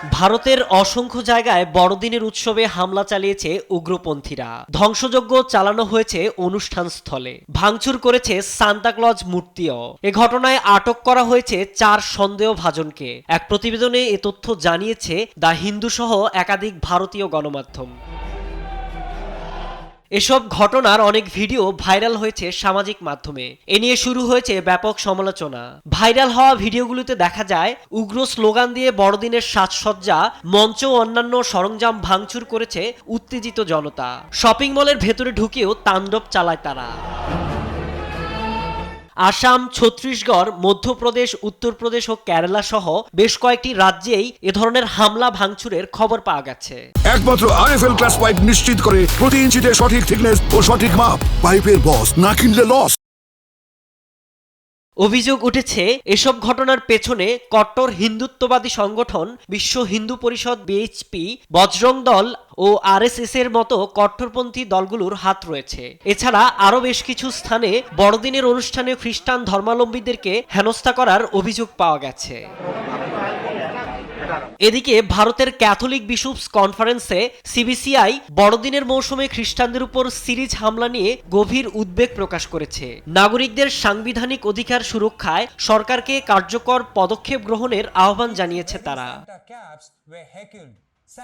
ভারতের অসংখ্য জায়গায় বড়দিনের উৎসবে হামলা চালিয়েছে উগ্রপন্থীরা। ধ্বংসযজ্ঞ চালানো হয়েছে অনুষ্ঠানস্থলে, ভাঙচুর করেছে সান্তাক্লজ মূর্তিও। এ ঘটনায় আটক করা হয়েছে 4 সন্দেহভাজনকে। এক প্রতিবেদনে এ তথ্য জানিয়েছে দ্য হিন্দু সহ একাধিক ভারতীয় গণমাধ্যম। এসব ঘটনার অনেক ভিডিও ভাইরাল হয়েছে সামাজিক মাধ্যমে। এ নিয়ে শুরু হয়েছে ব্যাপক সমালোচনা। ভাইরাল হওয়া ভিডিওগুলোতে দেখা যায় উগ্র স্লোগান দিয়ে বড়দিনের সাজসজ্জা, মঞ্চ ও অন্যান্য সরঞ্জাম ভাঙচুর করেছে উত্তেজিত জনতা। শপিং মলের ভেতরে ঢুকেও তাণ্ডব চালায় তারা। আসাম, ছত্তিশগড়, মধ্যপ্রদেশ, উত্তরপ্রদেশ ও কেরালা সহ বেশ কয়েকটি রাজ্যেই এ ধরনের হামলা ভাঙচুরের খবর পাওয়া গেছে। একমাত্র আরএফএল ক্লাস পাইপ নিশ্চিত করে প্রতি ইঞ্চিতে সঠিক থিকনেস ও সঠিক মাপ। পাইপের বস, না কিনলে লস। অভিযোগ উঠেছে এসব ঘটনার পেছনে কট্টর হিন্দুত্ববাদী সংগঠন বিশ্ব হিন্দু পরিষদ বিএইচপি, বজরং দল ও আরএসএস এর মতো কট্টরপন্থী দলগুলোর হাত রয়েছে। এছাড়া আরও বেশ কিছু স্থানে বড়দিনের অনুষ্ঠানে খ্রিস্টান ধর্মাবলম্বীদেরকে হেনস্থা করার অভিযোগ পাওয়া গেছে। এদিকে ভারতের ক্যাথলিক বিশপস কনফারেন্সে সিবিসিআই বড়দিনের মৌসুমে খ্রিস্টানদের উপর সিরিজ হামলা নিয়ে গভীর উদ্বেগ প্রকাশ করেছে। নাগরিকদের সাংবিধানিক অধিকার সুরক্ষায় সরকারকে কার্যকর পদক্ষেপ গ্রহণের আহ্বান জানিয়েছে তারা।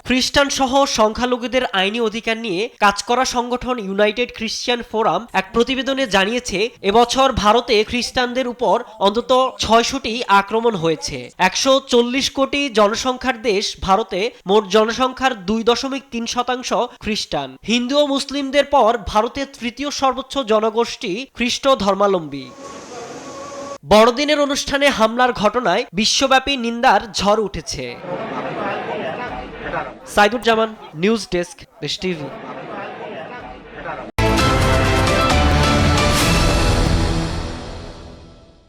খ্রিস্টান সহ সংখ্যালঘুদের আইনি অধিকার নিয়ে কাজ করা সংগঠন ইউনাইটেড খ্রিস্টিয়ান ফোরাম এক প্রতিবেদনে জানিয়েছে, এবছর ভারতে খ্রিস্টানদের উপর অন্তত 600টি আক্রমণ হয়েছে। 140 কোটি জনসংখ্যার দেশ ভারতে মোট জনসংখ্যার 2.3% খ্রিস্টান। হিন্দু ও মুসলিমদের পর ভারতের তৃতীয় সর্বোচ্চ জনগোষ্ঠী খ্রিস্ট ধর্মাবলম্বী। বড়দিনের অনুষ্ঠানে হামলার ঘটনায় বিশ্বব্যাপী নিন্দার ঝড় উঠেছে। সাইদুজ্জামান, নিউজ ডেস্ক, দেশ টিভি।